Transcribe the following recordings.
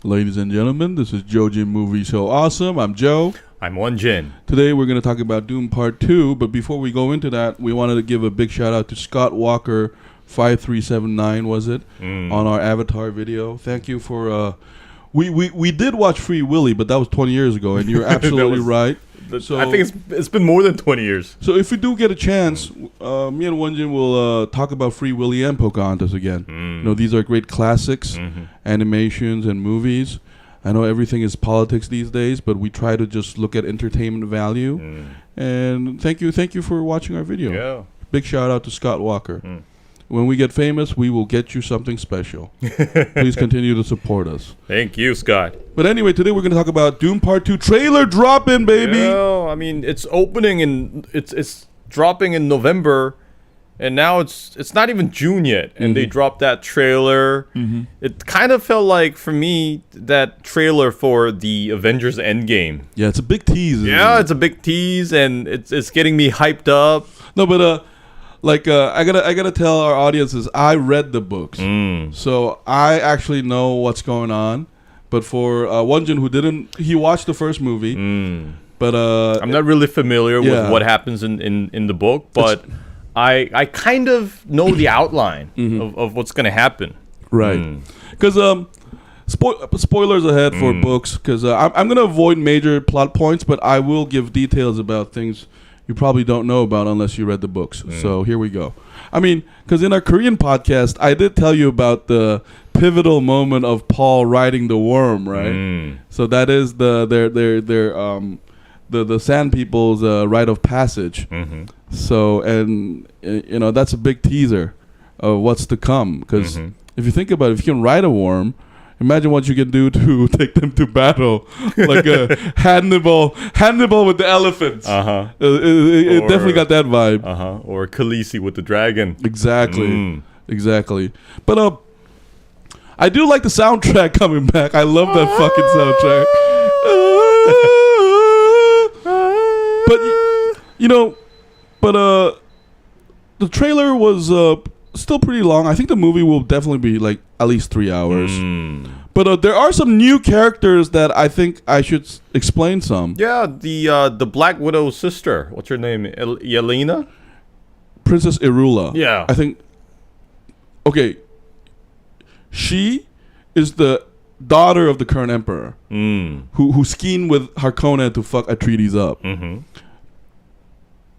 Ladies and gentlemen, this is Jojin Movie So Awesome. I'm Joe. I'm Won-Jin. Today we're going to talk about Dune Part 2, but before we go into that, we wanted to give a big shout out to Scott Walker 5379 was it on our Avatar video. Thank you for we did watch Free Willy, but that was 20 years ago, and you're absolutely right. So I think it's been more than 20 years. So if we do get a chance, me and Won-Jin will talk about Free Willy and Pocahontas again. You know, these are great classics, animations and movies. I know everything is politics these days, but we try to just look at entertainment value. And thank you for watching our video. Yeah. Big shout out to Scott Walker. When we get famous, we will get you something special. Please continue to support us. Thank you, Scott. But anyway, today we're going to talk about Dune Part 2 trailer drop-in, baby. Yeah, I mean, it's opening and it's dropping in November, and now it's not even June yet, and they dropped that trailer. It kind of felt like, for me, that trailer for the Avengers Endgame. Yeah, it's a big tease. Yeah, it's a big tease, and it's getting me hyped up. No, but I gotta tell our audiences, I read the books, so I actually know what's going on. But for Won-Jin, who didn't, he watched the first movie, but I'm not really familiar with what happens in the book, but I kind of know the outline of what's gonna happen. Right, because spoilers ahead for books, because I'm gonna avoid major plot points, but I will give details about things you probably don't know about unless you read the books. So here we go. I mean, because in our Korean podcast, I did tell you about the pivotal moment of Paul riding the worm, right? So that is the Sand People's rite of passage. So, and you know, that's a big teaser of what's to come. Because if you think about it, if you can ride a worm, imagine what you can do to take them to battle, like a Hannibal with the elephants. It definitely got that vibe. Or Khaleesi with the dragon. Exactly. But I do like the soundtrack coming back. I love that fucking soundtrack. But the trailer was still pretty long. I think the movie will definitely be like at least 3 hours. But there are some new characters that I think I should explain some. Yeah, the Black Widow's sister. What's her name? Yelena? Princess Irulan. Yeah. I think. Okay. She is the daughter of the current emperor, who schemed with Harkonnen to fuck Atreides up.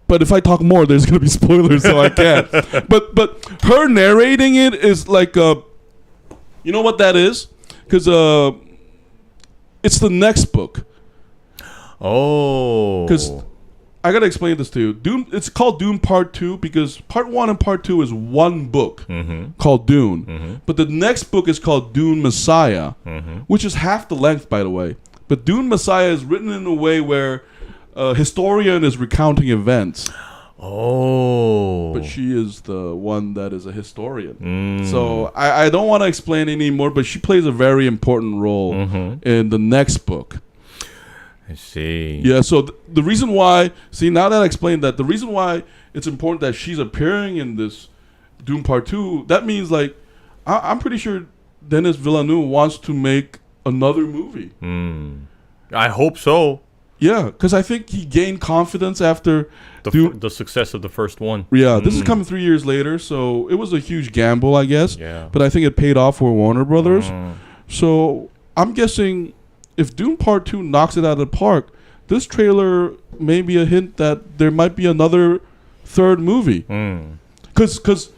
But if I talk more, there's gonna be spoilers, so I can't. But her narrating it is like, you know what that is? Because it's the next book. Oh. Because I gotta explain this to you. Dune. It's called Dune Part 2 because Part 1 and Part 2 is one book called Dune. But the next book is called Dune Messiah, which is half the length, by the way. But Dune Messiah is written in a way where a historian is recounting events. Oh. But she is the one that is a historian. So I don't want to explain anymore, but she plays a very important role in the next book. I see. Yeah, so the reason why, now that I explained that, the reason why it's important that she's appearing in this Dune Part 2, that means, like, I'm pretty sure Denis Villeneuve wants to make another movie. I hope so. Yeah, because I think he gained confidence after the success of the first one. Yeah, this is coming 3 years later, so it was a huge gamble, I guess. Yeah. But I think it paid off for Warner Brothers. So I'm guessing if Dune Part 2 knocks it out of the park, this trailer may be a hint that there might be another third movie. Because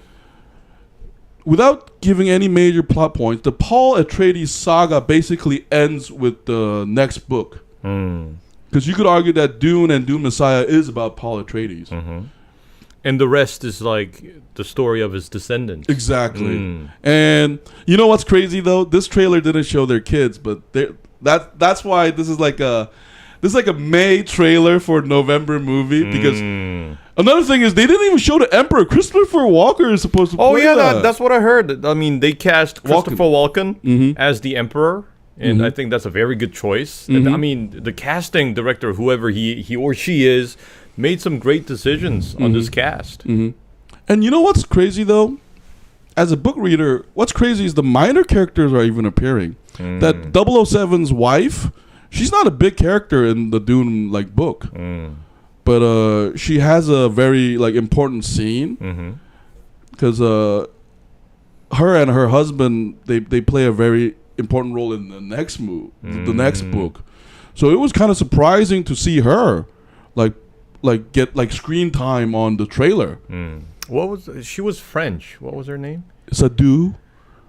without giving any major plot points, the Paul Atreides saga basically ends with the next book. Because you could argue that Dune and Dune Messiah is about Paul Atreides. And the rest is like the story of his descendants. Exactly. And you know what's crazy though? This trailer didn't show their kids, but that's why this is like a May trailer for November movie. Because another thing is they didn't even show the Emperor. Christopher Walker is supposed to play that. That's what I heard. I mean, they cast Christopher Walken as the Emperor. And I think that's a very good choice. And I mean, the casting director, whoever he or she is, made some great decisions on this cast. And you know what's crazy, though? As a book reader, what's crazy is the minor characters are even appearing. that 007's wife, she's not a big character in the Dune like book, but she has a very like important scene because her and her husband they play a very important role in the next the next book. So it was kind of surprising to see her like get like screen time on the trailer. She was French. What was her name? Seydoux.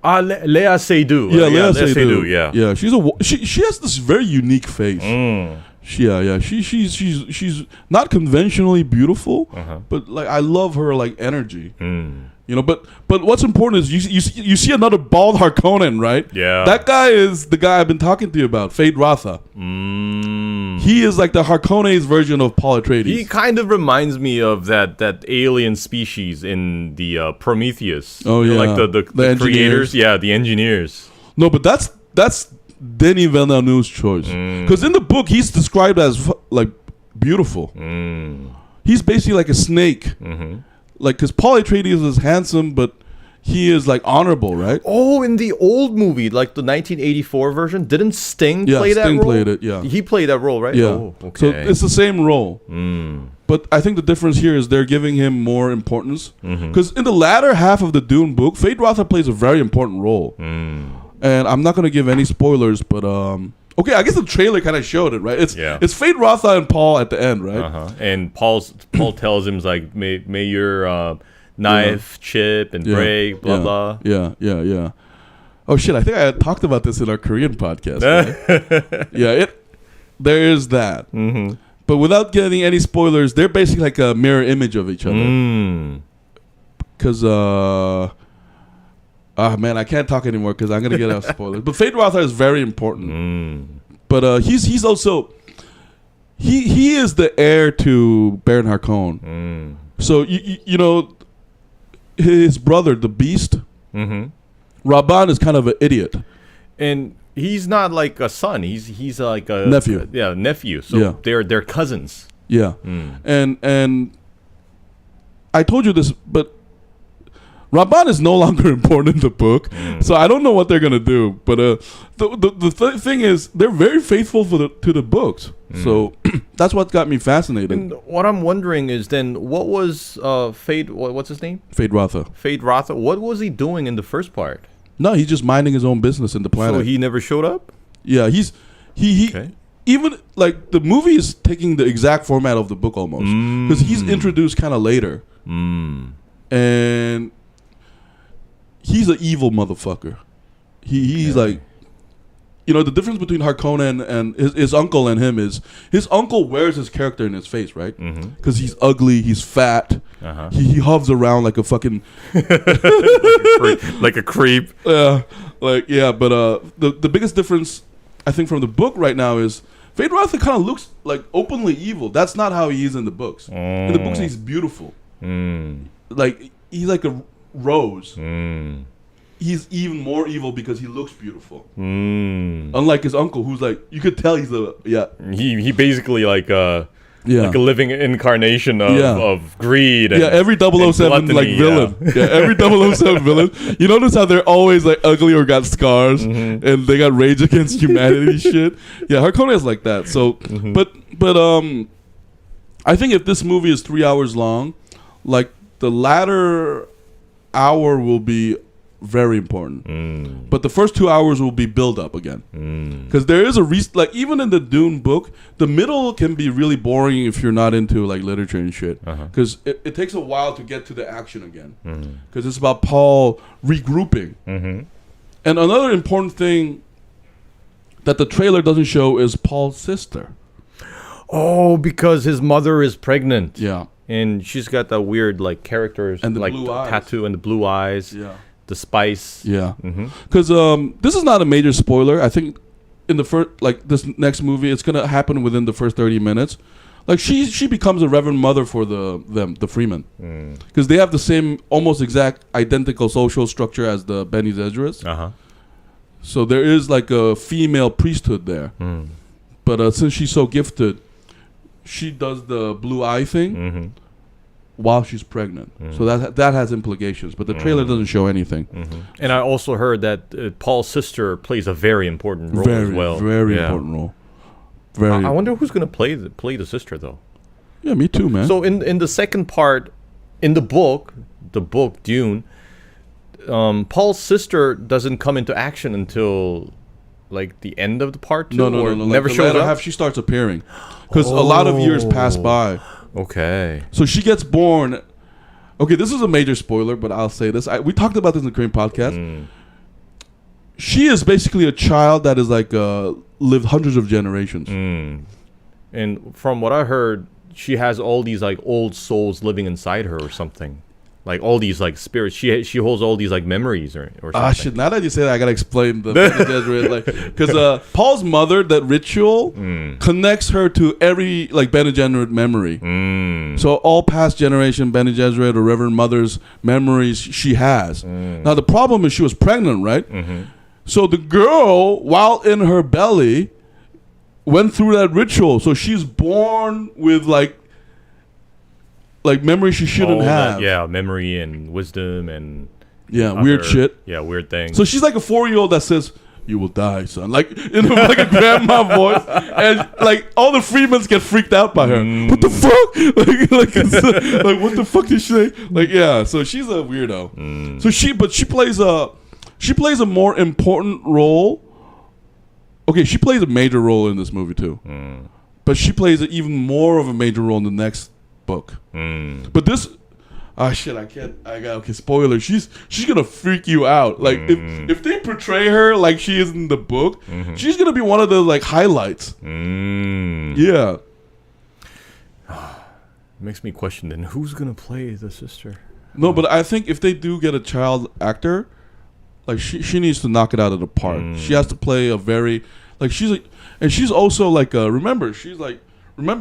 Léa Seydoux. Léa Seydoux. Yeah. She has this very unique face. She's not conventionally beautiful, but like I love her like energy. You know, but what's important is you see another bald Harkonnen, right? Yeah. That guy is the guy I've been talking to you about, Feyd-Rautha. He is like the Harkonnen's version of Paul Atreides. He kind of reminds me of that alien species in the Prometheus. Oh yeah, like the creators. Yeah, the engineers. No, but that's Denis Villeneuve's choice. Because in the book he's described as like beautiful. He's basically like a snake. Like, because Paul Atreides is handsome, but he is like honorable, right? Oh, in the old movie, like the 1984 version, didn't Sting play that role? Sting played it. Yeah, he played that role, right? Yeah. Oh, okay. So it's the same role. But I think the difference here is they're giving him more importance. Because in the latter half of the Dune book, Feyd-Rautha plays a very important role. And I'm not going to give any spoilers, but okay, I guess the trailer kind of showed it, right? It's Feyd-Rautha and Paul at the end, right? And Paul tells him like, may your knife chip and break, blah blah. Yeah. Oh shit! I think I had talked about this in our Korean podcast. Right? There is that. But without getting any spoilers, they're basically like a mirror image of each other. Because man, I can't talk anymore because I'm gonna get out spoilers. But Feyd-Rautha is very important. But he's also he is the heir to Baron Harkonnen. So you know his brother, the Beast, Rabban is kind of an idiot, and he's not like a son. He's like a nephew. Nephew. So they're cousins. Yeah, and I told you this, but Rabban is no longer important in the book, so I don't know what they're gonna do. But the thing is, they're very faithful to the books, so that's what got me fascinated. And what I'm wondering is then, what was what's his name? Feyd-Rautha. Feyd-Rautha. What was he doing in the first part? No, he's just minding his own business in the planet. So he never showed up? Yeah, he even like the movie is taking the exact format of the book almost, because he's introduced kind of later, and he's an evil motherfucker. He's like, you know, the difference between Harkonnen and his uncle and him is his uncle wears his character in his face, right? Because he's ugly, he's fat, he hovers around like a fucking like a creep. But the biggest difference I think from the book right now is Feyd-Rautha kind of looks like openly evil. That's not how he is in the books. In the books he's beautiful. Like he's like a rose. He's even more evil because he looks beautiful. Unlike his uncle, who's like, you could tell he's he basically like a living incarnation of greed. And, every 007 like villain. Every 007 villain. You notice how they're always like ugly or got scars, and they got rage against humanity shit. Yeah, Harkonnen is like that. So, but I think if this movie is 3 hours long, like the latter hour will be very important, but the first 2 hours will be build up again, because there is like even in the Dune book, the middle can be really boring if you're not into like literature and shit, because it takes a while to get to the action again, because it's about Paul regrouping. And another important thing that the trailer doesn't show is Paul's sister. Oh, because his mother is pregnant. Yeah. And she's got that weird like characters and the like blue eyes. Tattoo and the blue eyes. Yeah. The spice. Yeah. Because this is not a major spoiler. I think in the first, like this next movie, it's gonna happen within the first 30 minutes. Like she becomes a Reverend mother for the Freeman, because they have the same almost exact identical social structure as the Bene Gesserit. So there is like a female priesthood there. But since she's so gifted, she does the blue eye thing, while she's pregnant. So that has implications, but the trailer doesn't show anything. And I also heard that Paul's sister plays a very important role as well. Very important role. Very. I wonder who's going to play the sister though. Yeah, me too, man. So in the second part, in the book Dune, Paul's sister doesn't come into action until like the end of the part 2. No. Never like shows up. Half, she starts appearing because a lot of years pass by. Okay. So she gets born. Okay, this is a major spoiler, but I'll say this. We talked about this in the Korean podcast. She is basically a child that is like lived hundreds of generations. And from what I heard, she has all these like old souls living inside her or something. Like all these like spirits. She holds all these like memories or something. Ah, shit. Now that you say that, I gotta explain the Bene Gesserit, like, because Paul's mother, that ritual connects her to every like Bene Gesserit memory. So all past generation Bene Gesserit or Reverend Mother's memories she has. Now the problem is she was pregnant, right? So the girl, while in her belly, went through that ritual. So she's born with like memory she shouldn't have. Memory and wisdom and weird shit. Yeah, weird things. So she's like a 4-year-old that says, "You will die, son," like in like a grandma voice, and like all the Freemans get freaked out by her. What the fuck? Like what the fuck did she say? Like so she's a weirdo. So she plays a more important role. Okay, she plays a major role in this movie too, but she plays even more of a major role in the next book. But this, spoiler. She's gonna freak you out. Like if they portray her like she is in the book, she's gonna be one of the like highlights. Yeah. Makes me question then who's gonna play the sister. No, but I think if they do get a child actor, like she needs to knock it out of the park. She has to play a very like she's like, and she's also like remember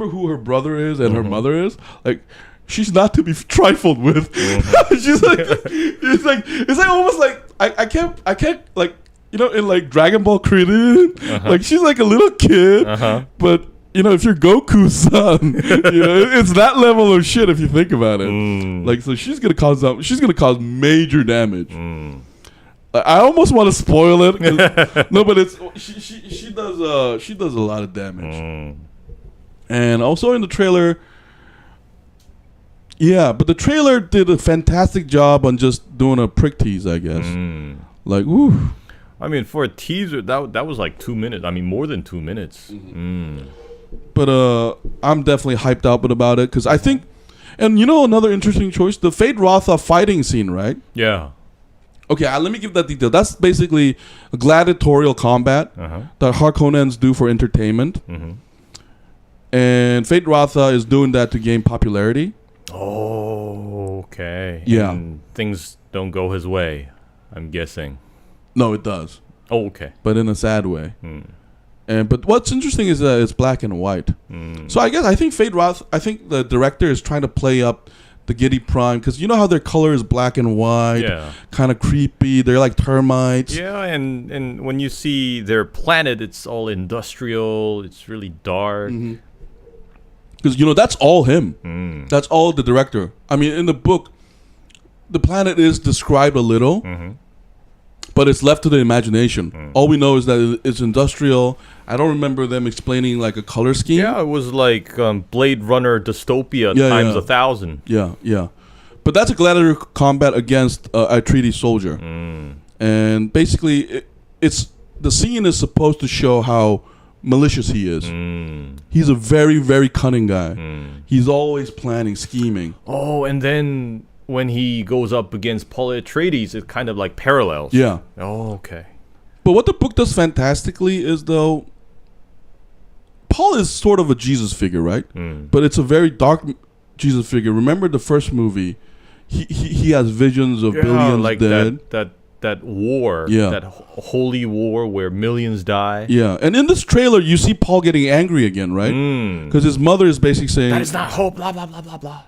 who her brother is and her mother is. Like she's not to be trifled with. She's like it's like almost like I can't like in like Dragon Ball Krillin, like she's like a little kid, but if you're Goku's son, it's that level of shit if you think about it. Like so she's gonna cause major damage. I almost want to spoil it. No, but it's she does a lot of damage. And also in the trailer, but the trailer did a fantastic job on just doing a prick tease, I guess. Like, woo. I mean, for a teaser, that was like 2 minutes. I mean, more than 2 minutes. But I'm definitely hyped up about it because I think, and another interesting choice, the Feyd-Rautha fighting scene, right? Yeah. Okay, let me give that detail. That's basically a gladiatorial combat that Harkonnens do for entertainment. And Feyd-Rautha is doing that to gain popularity. Oh, okay. Yeah. And things don't go his way, I'm guessing. No, it does. Oh, okay. But in a sad way. But what's interesting is that it's black and white. So I think Feyd-Rautha, I think the director is trying to play up the Giedi Prime, because you know how their color is black and white, kind of creepy. They're like termites. Yeah, and when you see their planet, it's all industrial. It's really dark. Because that's all him. That's all the director. I mean, in the book, the planet is described a little, but it's left to the imagination. All we know is that it's industrial. I don't remember them explaining like a color scheme. Yeah, it was like Blade Runner dystopia times 1,000. Yeah. But that's a gladiator combat against Atreides soldier. And basically, it's the scene is supposed to show how malicious he is. He's a very, very cunning guy. He's always planning, scheming. Oh, and then when he goes up against Paul Atreides, it kind of like parallels. Yeah. Oh, okay. But what the book does fantastically is, though, Paul is sort of a Jesus figure, right? But it's a very dark Jesus figure. Remember the first movie? He has visions of billions like dead. That war, that holy war where millions die. Yeah, and in this trailer, you see Paul getting angry again, right? Because his mother is basically saying, "That is not hope." Blah blah blah blah blah.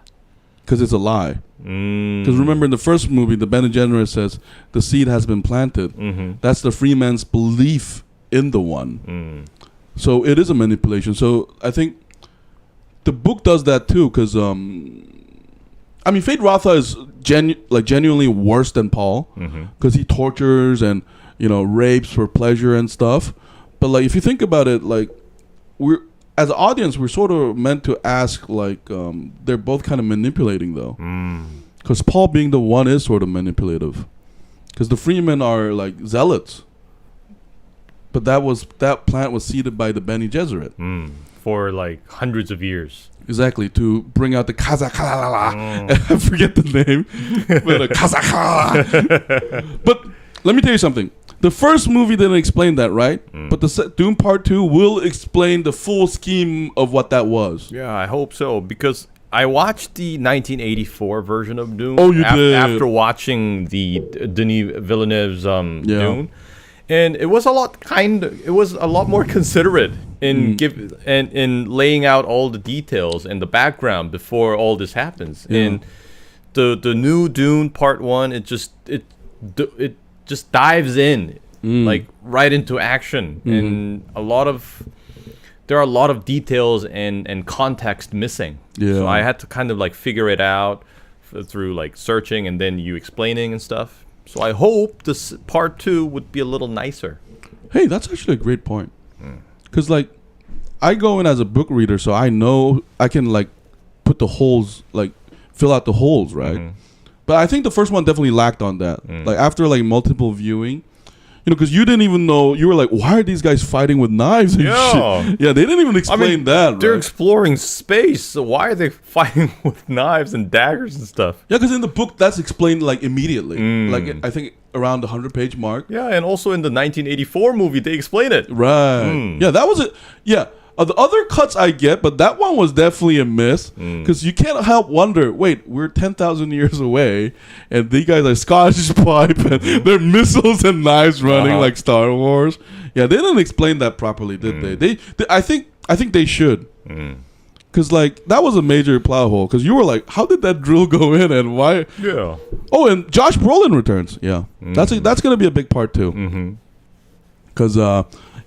Because it's a lie. Because remember in the first movie, the Bene Gesserit says the seed has been planted. That's the free man's belief in the one. So it is a manipulation. So I think the book does that too, because I mean, Feyd-Rautha is genuinely worse than Paul because he tortures and rapes for pleasure and stuff. But like, if you think about it, like we're as an audience, we're sort of meant to ask like they're both kind of manipulating though, because Paul being the one is sort of manipulative, because the Freemen are like zealots. But that plant was seeded by the Bene Gesserit for like hundreds of years. Exactly, to bring out the Kazakalala. I forget the name, but Kazakalala. But let me tell you something. The first movie didn't explain that, right? But the Dune Part 2 will explain the full scheme of what that was. Yeah, I hope so, because I watched the 1984 version of Dune. Oh, you did? After watching the Denis Villeneuve's Dune. And it was a lot more considerate in in laying out all the details and the background before all this happens. Yeah. And the new Dune Part 1, it just dives in like right into action, and there are a lot of details and context missing. Yeah. So I had to kind of like figure it out through like searching and then you explaining and stuff. So I hope this Part 2 would be a little nicer. Hey, that's actually a great point. Because, like, I go in as a book reader, so I know I can, like, put the holes, like, fill out the holes, right? But I think the first one definitely lacked on that. Like, after, like, multiple viewing, because you didn't even know, you were like, why are these guys fighting with knives and shit? Yeah, they didn't even explain that, They're right? exploring space, so why are they fighting with knives and daggers and stuff? Yeah, because in the book, that's explained, like, immediately. Like, I think around the 100-page mark. Yeah, and also in the 1984 movie, they explain it. Right. Yeah, that was it. Yeah. The other cuts I get, but that one was definitely a miss, because you can't help wonder, wait, we're 10,000 years away, and these guys are Scottish pipe, and they're missiles and knives running like Star Wars. Yeah, they didn't explain that properly, did they? I think they should. Because, like, that was a major plot hole, because you were like, how did that drill go in, and why? Yeah. Oh, and Josh Brolin returns. Yeah. That's going to be a big part, too. Because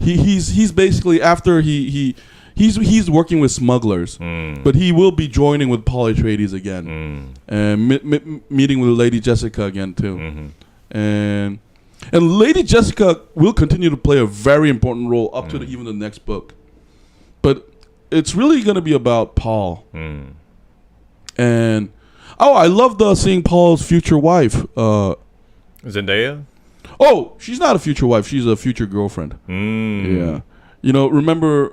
he's basically, after he's working with smugglers, but he will be joining with Paul Atreides again, and meeting with Lady Jessica again too, and Lady Jessica will continue to play a very important role up to even the next book, but it's really going to be about Paul, and I love seeing Paul's future wife, Zendaya. Oh, she's not a future wife. She's a future girlfriend. Yeah. Remember,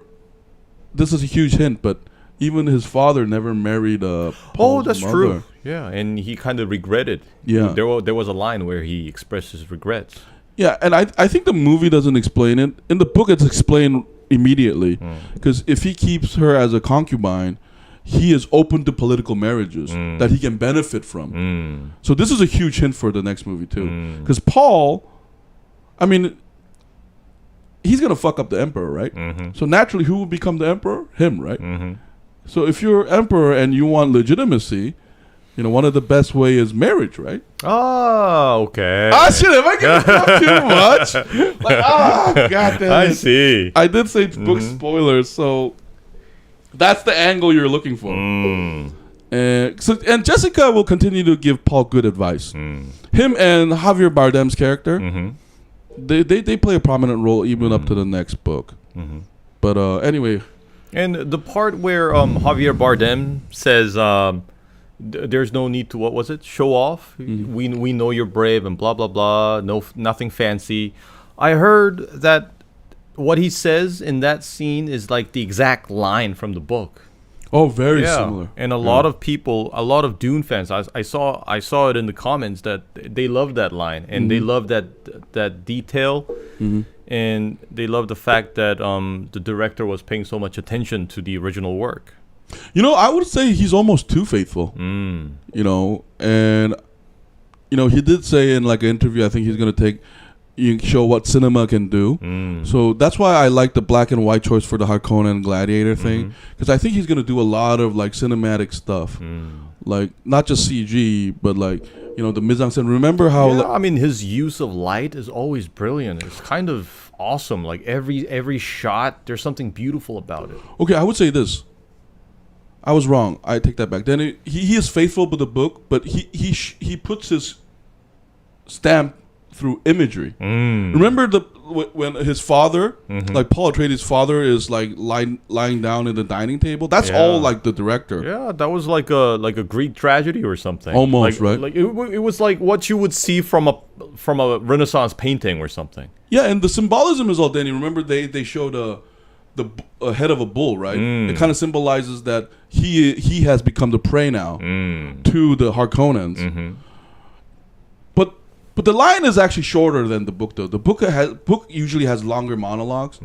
this is a huge hint, but even his father never married Paul's that's mother. true. Yeah, and he kind of regretted. Yeah. There was a line where he expressed his regrets. Yeah, and I think the movie doesn't explain it. In the book, it's explained immediately. Because if he keeps her as a concubine, he is open to political marriages that he can benefit from. So this is a huge hint for the next movie, too. Because Paul, I mean, he's going to fuck up the emperor, right? So naturally, who will become the emperor? Him, right? So if you're emperor and you want legitimacy, one of the best way is marriage, right? Oh, okay. Shit, am I giving too much? God damn it. I see. I did say book spoilers, so that's the angle you're looking for. And Jessica will continue to give Paul good advice. Him and Javier Bardem's character, they play a prominent role even up to the next book. But anyway. And the part where Javier Bardem says there's no need to, what was it? Show off. We know you're brave and blah, blah, blah. Nothing fancy. I heard that what he says in that scene is like the exact line from the book. Oh, very similar. And a lot of people, a lot of Dune fans, I saw it in the comments that they love that line and they love that detail, and they love the fact that the director was paying so much attention to the original work. I would say he's almost too faithful. And he did say in like an interview, I think he's gonna show what cinema can do. So that's why I like the black and white choice for the Harkonnen and Gladiator thing, because I think he's going to do a lot of like cinematic stuff, like not just CG, but like the mise-en-scène. Remember how his use of light is always brilliant. It's kind of awesome. Like every shot, there's something beautiful about it. Okay, I would say this. I was wrong. I take that back. Then he is faithful to the book, but he puts his stamp through imagery. Remember when his father, like Paul Atreides' father, is like lying down in the dining table? That's all like the director. Yeah, that was like a Greek tragedy or something. Almost, right? Like it was like what you would see from a Renaissance painting or something. Yeah, and the symbolism is all Danny. Remember they showed the head of a bull, right? It kind of symbolizes that he has become the prey now to the Harkonnens. But the line is actually shorter than the book, though. The book usually has longer monologues.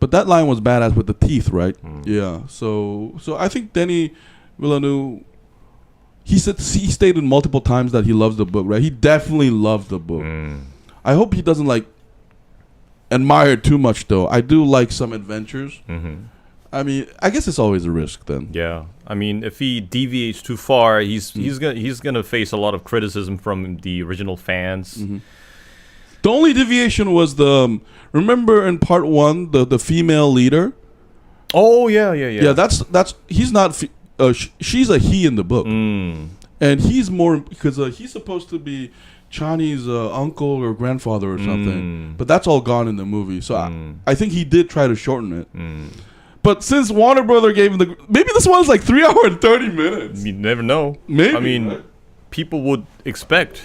But that line was badass with the teeth, right? Yeah. So I think Denis Villeneuve, he stated multiple times that he loves the book, right? He definitely loves the book. I hope he doesn't like admire it too much, though. I do like some adventures. I mean, I guess it's always a risk then. Yeah, I mean, if he deviates too far, he's gonna face a lot of criticism from the original fans. The only deviation was remember in part 1 the female leader. Oh yeah. Yeah, that's he's not. She's a he in the book, and he's more because he's supposed to be Chani's uncle or grandfather or something, but that's all gone in the movie. So I think he did try to shorten it. But since Warner Brother gave him maybe this one's like 3 hours and 30 minutes. You never know. Maybe. I mean, right? People would expect.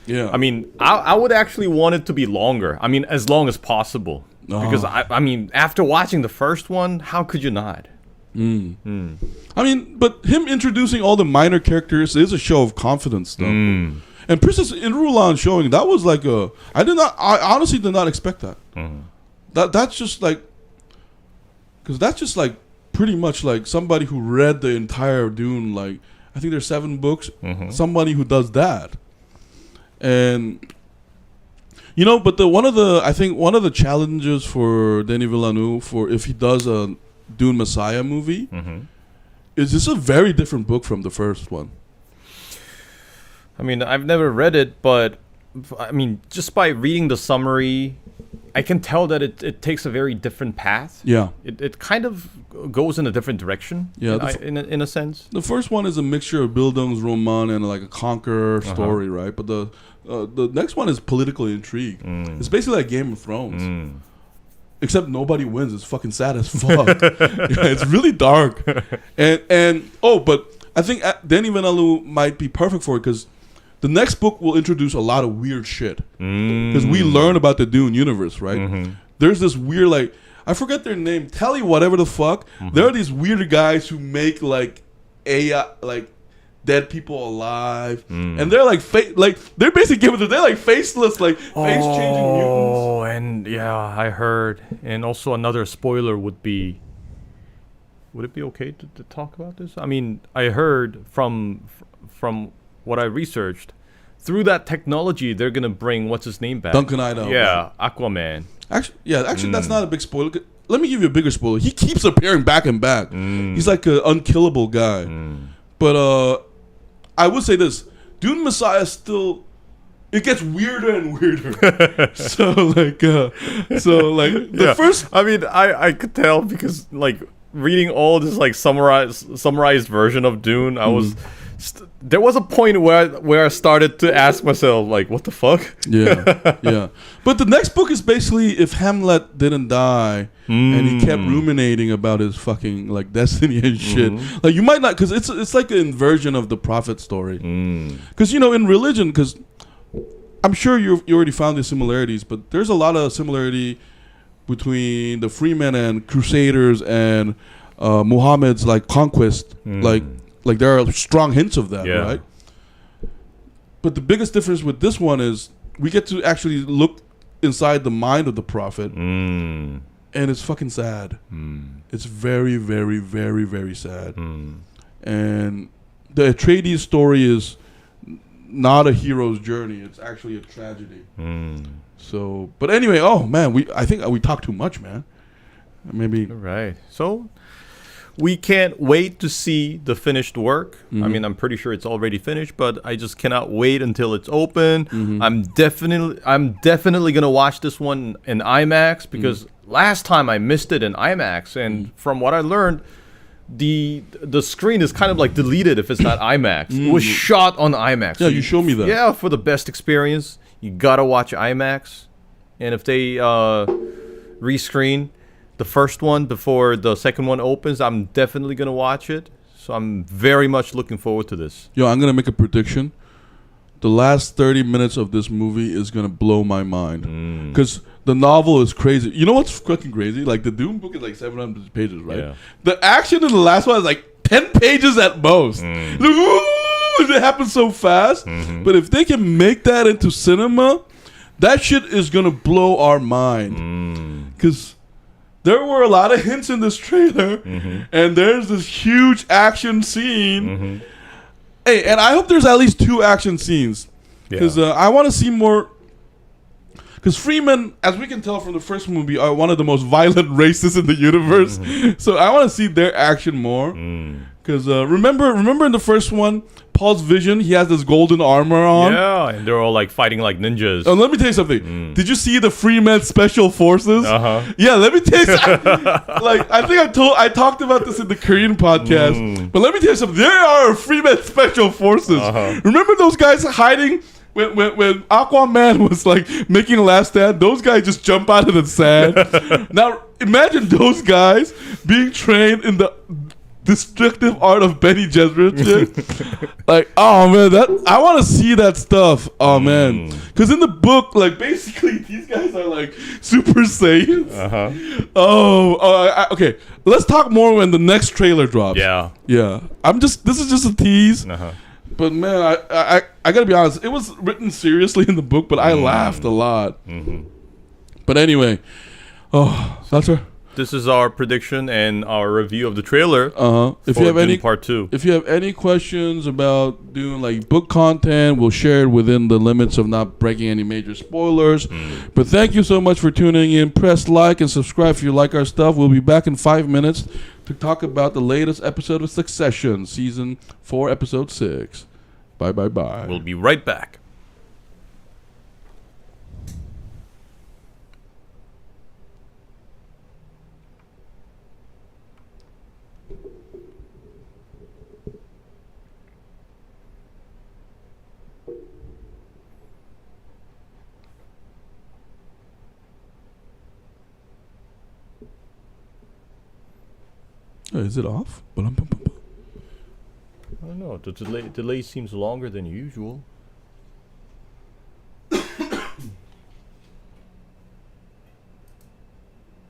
Yeah. I mean, I would actually want it to be longer. I mean, as long as possible. Because I mean, after watching the first one, how could you not? I mean, but him introducing all the minor characters is a show of confidence, though. And Princess Irulan showing that was like I honestly did not expect that. That's just like. Because that's just like pretty much like somebody who read the entire Dune, like I think there's 7 books. Somebody who does that, and but one of the challenges for Denis Villeneuve for if he does a Dune Messiah movie is this a very different book from the first one. I mean, I've never read it, but I mean, just by reading the summary, I can tell that it takes a very different path. Yeah. It kind of goes in a different direction. Yeah. In a sense. The first one is a mixture of Bildungsroman and like a conqueror story, right? But the next one is political intrigue. It's basically like Game of Thrones. Except nobody wins. It's fucking sad as fuck. It's really dark. But I think Denis Villeneuve might be perfect for it because the next book will introduce a lot of weird shit. Because we learn about the Dune universe, right? There's this weird, like, I forget their name, Telly whatever the fuck. There are these weird guys who make, like, AI, like, dead people alive. And they're, like, they're basically they're, like, faceless, like, face-changing mutants. Oh, and, yeah, I heard. And also another spoiler would be, would it be okay to talk about this? I mean, I heard from what I researched, through that technology, they're gonna bring what's his name back? Duncan Idaho. Yeah, Aquaman. Actually, that's not a big spoiler. Let me give you a bigger spoiler. He keeps appearing back and back. He's like an unkillable guy. But I would say this: Dune Messiah still. It gets weirder and weirder. The first. I mean, I could tell because like reading all this like summarized version of Dune, I was. There was a point where I started to ask myself, like, what the fuck? Yeah. But the next book is basically if Hamlet didn't die and he kept ruminating about his fucking, like, destiny and shit. Like, you might not, because it's like an inversion of the prophet story. Because, in religion, because I'm sure you already found the similarities, but there's a lot of similarity between the Freemen and Crusaders and Muhammad's, like, conquest, Like there are strong hints of that, right? But the biggest difference with this one is we get to actually look inside the mind of the prophet, and it's fucking sad. It's very, very, very, very sad. And the Atreides story is not a hero's journey; it's actually a tragedy. So, but anyway, oh man, I think we talked too much, man. Maybe. Right. So. We can't wait to see the finished work. I mean, I'm pretty sure it's already finished, but I just cannot wait until it's open. I'm definitely gonna watch this one in IMAX because last time I missed it in IMAX, and from what I learned, the screen is kind of like deleted if it's not IMAX. It was shot on IMAX. Yeah, you showed me that. Yeah, for the best experience, you gotta watch IMAX. And if they rescreen the first one before the second one opens, I'm definitely gonna watch it. So I'm very much looking forward to this. Yo, I'm gonna make a prediction. The last 30 minutes of this movie is gonna blow my mind because the novel is crazy. You know what's fucking crazy? Like the Dune book is like 700 pages, right? Yeah. The action in the last one is like 10 pages at most. Like, ooh, it happens so fast. But if they can make that into cinema, that shit is gonna blow our mind. Because there were a lot of hints in this trailer, and there's this huge action scene. Hey, and I hope there's at least 2 action scenes. Because I want to see more. Because Freeman, as we can tell from the first movie, are one of the most violent racists in the universe. So I want to see their action more. Because remember in the first one, Paul's vision, he has this golden armor on. Yeah, and they're all like fighting like ninjas. Oh, let me tell you something. Did you see the Freeman Special Forces? Yeah, let me tell you something. Like, I think I talked about this in the Korean podcast. But let me tell you something. There are Freeman Special Forces. Remember those guys hiding when Aquaman was like making a last stand? Those guys just jump out of the sand. Now imagine those guys being trained in the destructive art of Benny Gesserit shit. Like, oh man, that I want to see that stuff. Oh man, because in the book, like basically these guys are like Super Saiyans. Okay. Let's talk more when the next trailer drops. Yeah. This is just a tease. But man, I gotta be honest. It was written seriously in the book, but I laughed a lot. But anyway, that's our. This is our prediction and our review of the trailer. If you have Dune any part 2, if you have any questions about doing like book content, we'll share it within the limits of not breaking any major spoilers. But thank you so much for tuning in. Press like and subscribe if you like our stuff. We'll be back in 5 minutes to talk about the latest episode of Succession, season 4, episode 6. Bye. we'll be right back. Is it off? I don't know. The delay seems longer than usual.